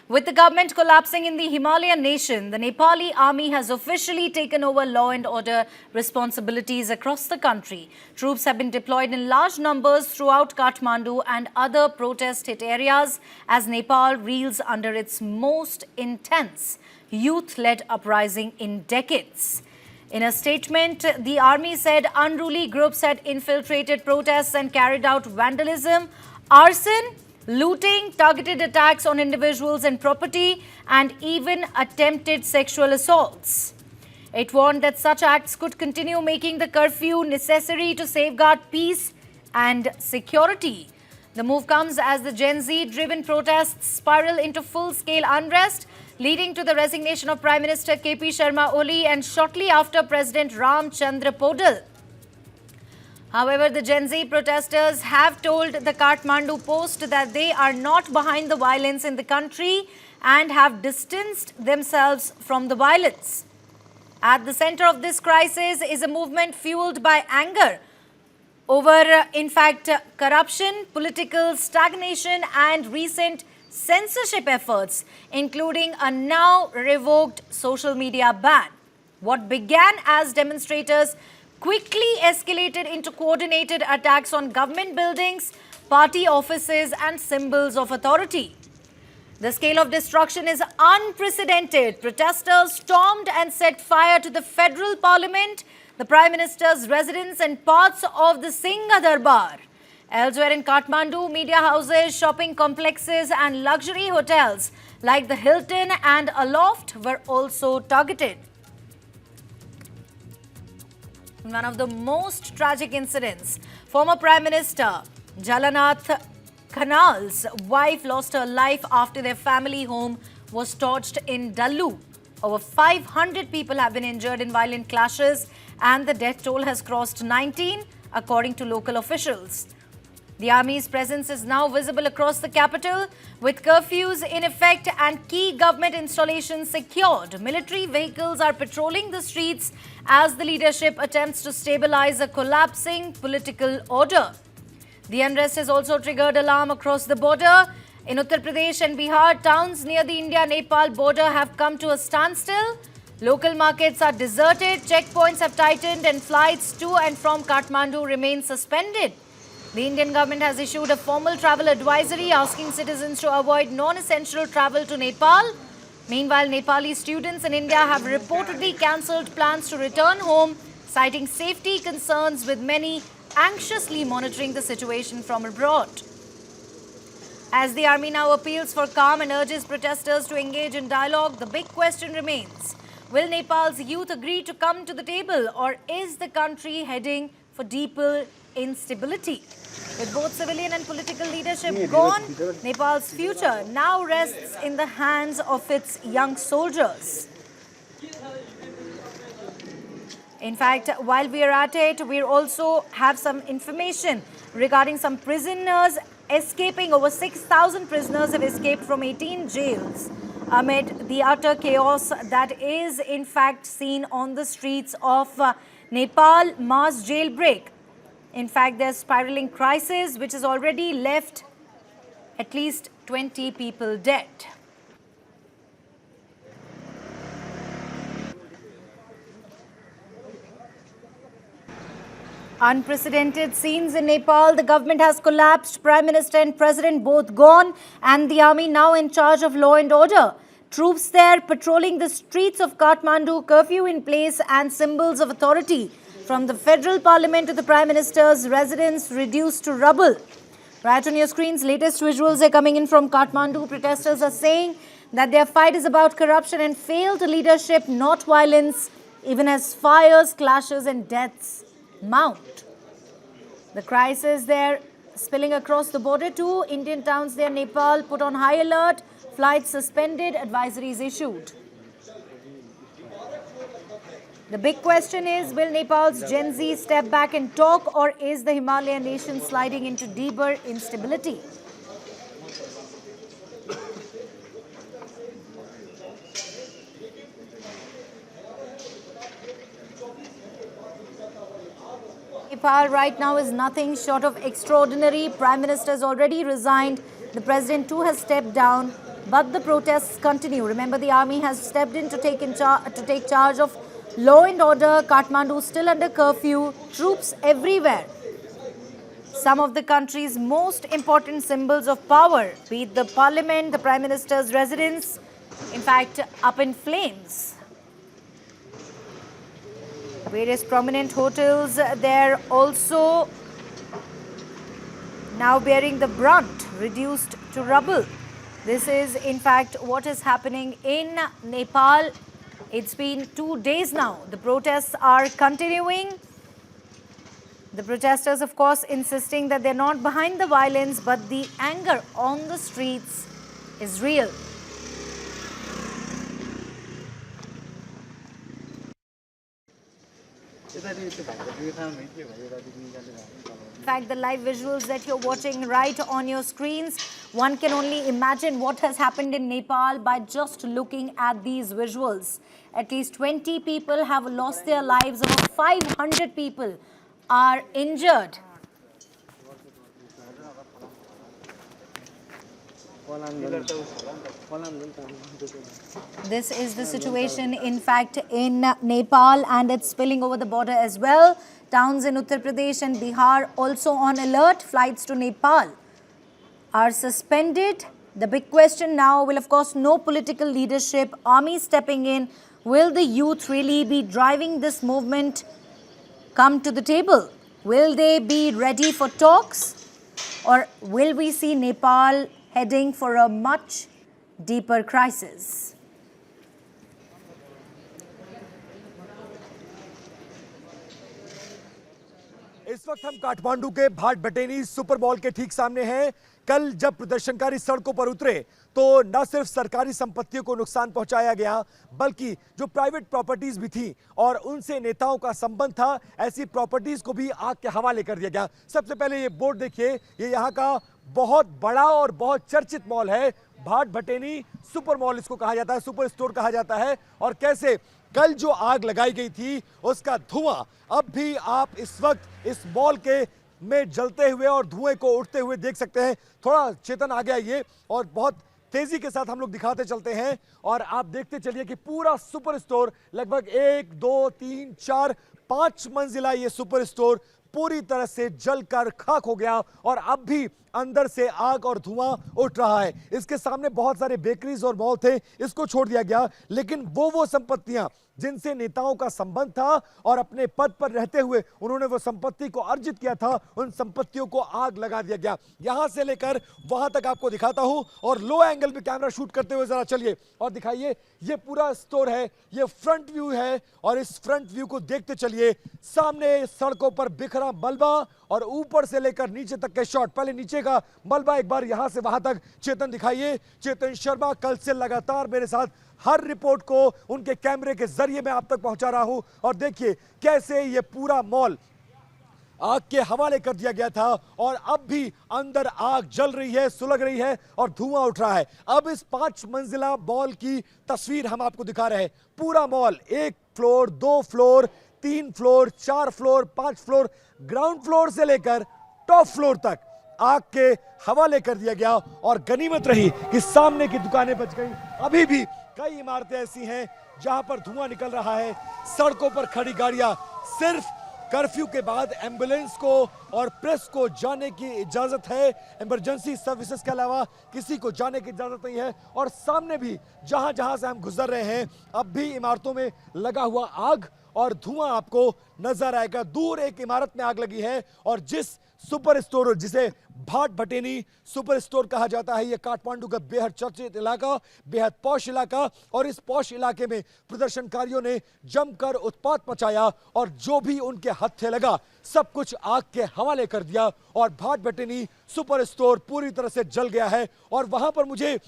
With the government collapsing in the Himalayan nation, the Nepali army has officially taken over law and order responsibilities across the country. Troops have been deployed in large numbers throughout Kathmandu and other protest-hit areas as Nepal reels under its most intense youth-led uprising in decades. In a statement, the army said unruly groups had infiltrated protests and carried out vandalism, arson, looting, targeted attacks on individuals and property, and even attempted sexual assaults. It warned that such acts could continue, making the curfew necessary to safeguard peace and security. The move comes as the Gen Z-driven protests spiral into full-scale unrest, leading to the resignation of Prime Minister KP Sharma Oli and shortly after President Ram Chandra Podal. However, the Gen Z protesters have told the Kathmandu Post that they are not behind the violence in the country and have distanced themselves from the violence. At the center of this crisis is a movement fueled by anger over, in fact, corruption, political stagnation, and recent censorship efforts, including a now revoked social media ban. What began as demonstrators quickly escalated into coordinated attacks on government buildings, party offices, and symbols of authority. The scale of destruction is unprecedented. Protesters stormed and set fire to the federal parliament, the Prime Minister's residence, and parts of the Singha Darbar. Elsewhere in Kathmandu, media houses, shopping complexes, and luxury hotels like the Hilton and Aloft were also targeted. One of the most tragic incidents, former Prime Minister Jalanath Khanal's wife lost her life after their family home was torched in Dallu. Over 500 people have been injured in violent clashes and the death toll has crossed 19, according to local officials. The army's presence is now visible across the capital, with curfews in effect and key government installations secured. Military vehicles are patrolling the streets as the leadership attempts to stabilize a collapsing political order. The unrest has also triggered alarm across the border. In Uttar Pradesh and Bihar, towns near the India-Nepal border have come to a standstill. Local markets are deserted, checkpoints have tightened, and flights to and from Kathmandu remain suspended. The Indian government has issued a formal travel advisory asking citizens to avoid non-essential travel to Nepal. Meanwhile, Nepali students in India have reportedly cancelled plans to return home, citing safety concerns, with many anxiously monitoring the situation from abroad. As the army now appeals for calm and urges protesters to engage in dialogue, the big question remains: will Nepal's youth agree to come to the table, or is the country heading for deeper instability? With both civilian and political leadership gone, Nepal's future now rests in the hands of its young soldiers. In fact, while we are at it, we also have some information regarding some prisoners escaping. Over 6,000 prisoners have escaped from 18 jails amid the utter chaos that is in fact seen on the streets of Nepal. Mass jailbreak. In fact, there's spiraling crisis which has already left at least 20 people dead. Unprecedented scenes in Nepal. The government has collapsed, Prime Minister and President both gone, and the army now in charge of law and order. Troops there patrolling the streets of Kathmandu, curfew in place, and symbols of authority from the federal parliament to the Prime Minister's residence reduced to rubble. Right on your screens, latest visuals are coming in from Kathmandu. Protesters are saying that their fight is about corruption and failed leadership, not violence, even as fires, clashes, and deaths mount. The crisis there spilling across the border too. Indian towns there, Nepal, put on high alert, flights suspended, advisories issued. The big question is, will Nepal's Gen Z step back and talk, or is the Himalayan nation sliding into deeper instability? Nepal right now is nothing short of extraordinary. Prime Minister has already resigned. The President too has stepped down. but the protests continue. Remember, the army has stepped in to take charge of law and order. Kathmandu still under curfew. Troops everywhere. Some of the country's most important symbols of power, be it the parliament, the prime minister's residence, in fact, up in flames. Various prominent hotels there also now bearing the brunt, reduced to rubble. This is in fact what is happening in Nepal. It's been 2 days now. The protests are continuing. The protesters, of course, insisting that they're not behind the violence, but the anger on the streets is real. In fact, the live visuals that you're watching right on your screens, one can only imagine what has happened in Nepal by just looking at these visuals. At least 20 people have lost their lives, over 500 people are injured. This is the situation, in fact, in Nepal, and it's spilling over the border as well. Towns in Uttar Pradesh and Bihar also on alert. Flights to Nepal are suspended. The big question now will, of course, no political leadership, army stepping in. Will the youth really be driving this movement come to the table? Will they be ready for talks? Or will we see Nepal heading for a much deeper crisis? इस वक्त हम काठमांडू के भाट Bhateni super mall के ठीक सामने हैं। कल जब प्रदर्शनकारी सड़कों पर उतरे तो न सिर्फ सरकारी संपत्तियों को नुकसान पहुंचाया गया, बल्कि जो प्राइवेट प्रॉपर्टीज भी थी और उनसे नेताओं का संबंध था, ऐसी प्रॉपर्टीज को भी आग के हवाले कर दिया गया। सबसे पहले ये बोर्ड देखिए, ये यहाँ का बहुत बड़ा और बहुत चर्चित मॉल है, भाट भटेनी सुपर मॉल इसको कहा जाता है, सुपर स्टोर कहा जाता है। और कैसे कल जो आग लगाई गई थी उसका धुआं अब भी आप इस वक्त इस मॉल के में जलते हुए और धुएं को उठते हुए देख सकते हैं। थोड़ा चेतन आ गया ये, और बहुत तेजी के साथ हम लोग दिखाते चलते हैं और आप देखते चलिए कि पूरा सुपर स्टोर, लगभग 1, 2, 3, 4, 5 मंजिला ये सुपर स्टोर पूरी तरह से जलकर खाक हो गया और अब भी अंदर से आग और धुआं उठ रहा है। इसके सामने बहुत सारे बेकरीज और मॉल थे, इसको छोड़ दिया गया, लेकिन वो संपत्तियां जिनसे नेताओं का संबंध था और अपने पद पर रहते हुए उन्होंने वो संपत्ति को अर्जित किया था, उन संपत्तियों को आग लगा दिया गया। यहां से लेकर वहां तक आपको दिखाता हूं और लो एंगल में कैमरा शूट करते हुए जरा चलिए और दिखाइए। ये पूरा स्टोर है, ये फ्रंट व्यू है और इस फ्रंट व्यू को देखते चलिए। सामने सड़कों पर बिखरा मलबा और ऊपर से लेकर नीचे तक के शॉट। पहले नीचे का मलबा एक बार यहां से वहां तक चेतन दिखाइए। चेतन शर्मा कल से लगातार मेरे साथ हर रिपोर्ट को उनके कैमरे के जरिए मैं आप तक पहुंचा रहा हूं और देखिए कैसे ये पूरा मॉल आग के हवाले कर दिया गया था और अब भी अंदर आग जल रही है, सुलग रही है और धुआं उठ रहा है। अब इस 5 मंजिला मॉल की तस्वीर हम आपको दिखा रहे हैं। पूरा mall 1 floor, 2 floor, 3 floor, 4 floor, 5 floor, ground floor से लेकर टॉप फ्लोर तक आग के हवाले कर दिया गया और गनीमत रही कि सामने की दुकानें बच गई। अभी भी कई इमारतें ऐसी हैं जहां पर धुआं निकल रहा है। सड़कों पर खड़ी गाड़ियां, सिर्फ कर्फ्यू के बाद एम्बुलेंस को और प्रेस को जाने की इजाजत है, इमरजेंसी सर्विसेज के अलावा किसी को जाने की इजाजत नहीं है। और सामने भी जहां जहां से हम गुजर रहे हैं अब भी इमारतों में लगा हुआ आग और धुआं आपको नजर आएगा। दूर एक इमारत में आग लगी है और जिस सुपर स्टोर जिसे भाट भटेनी सुपर स्टोर कहा जाता है, यह काठमांडू का बेहद चर्चित इलाका, बेहद पॉश इलाका, और इस पॉश इलाके में प्रदर्शनकारियों ने जमकर उत्पात मचाया और जो भी उनके हत्थे लगा सब कुछ आग के हवाले कर दिया और भाट भटेनी सुपर स्टोर पूरी तरह से जल गया है। और वहां पर मुझे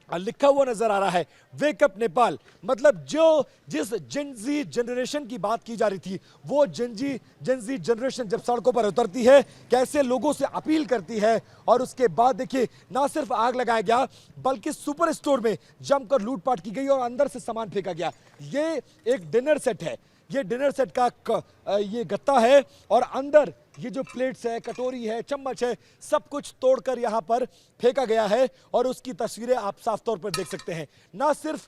लिखा हुआ नजर आ रहा है वेकअप नेपाल, मतलब जो जिस जेनजी जनरेशन की बात की जा रही थी, वो जेनजी जनरेशन जब सड़कों पर उतरती है कैसे लोगों से अपील करती है। और उसके बाद देखिए ना सिर्फ आग लगाया गया बल्कि सुपर स्टोर में जमकर लूटपाट की गई और अंदर से सामान फेंका गया। ये एक डिनर सेट है, ये डिनर सेट का ये गत्ता है और अंदर ये जो प्लेट्स है, कटोरी है, चम्मच है, सब कुछ तोड़कर यहाँ पर फेंका गया है और उसकी तस्वीरें आप साफ तौर पर देख सकते हैं। ना सिर्फ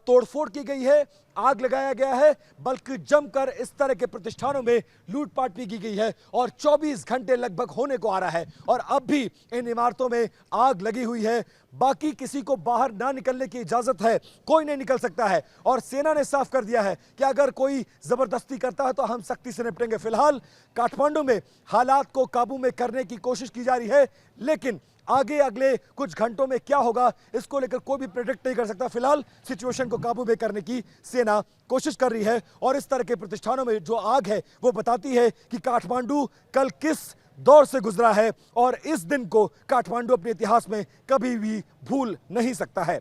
तोड़फोड़ की गई है, आग लगाया गया है, बल्कि जमकर इस तरह के प्रतिष्ठानों में लूटपाट भी की गई है और 24 घंटे लगभग होने को आ रहा है और अब भी इन इमारतों में आग लगी हुई है। बाकी किसी को बाहर ना निकलने की इजाजत है, कोई नहीं निकल सकता है और सेना ने साफ कर दिया है कि अगर कोई जबरदस्ती करता है तो हम सख्ती से निपटेंगे। फिलहाल काठमांडू में हालात को काबू में करने की कोशिश की जा रही है, लेकिन आगे अगले कुछ घंटों में क्या होगा इसको लेकर कोई भी प्रेडिक्ट नहीं कर सकता। फिलहाल सिचुएशन को काबू में करने की सेना कोशिश कर रही है और इस तरह के प्रतिष्ठानों में जो आग है वो बताती है कि काठमांडू कल किस दौर से गुजरा है और इस दिन को काठमांडू अपने इतिहास में कभी भी भूल नहीं सकता है।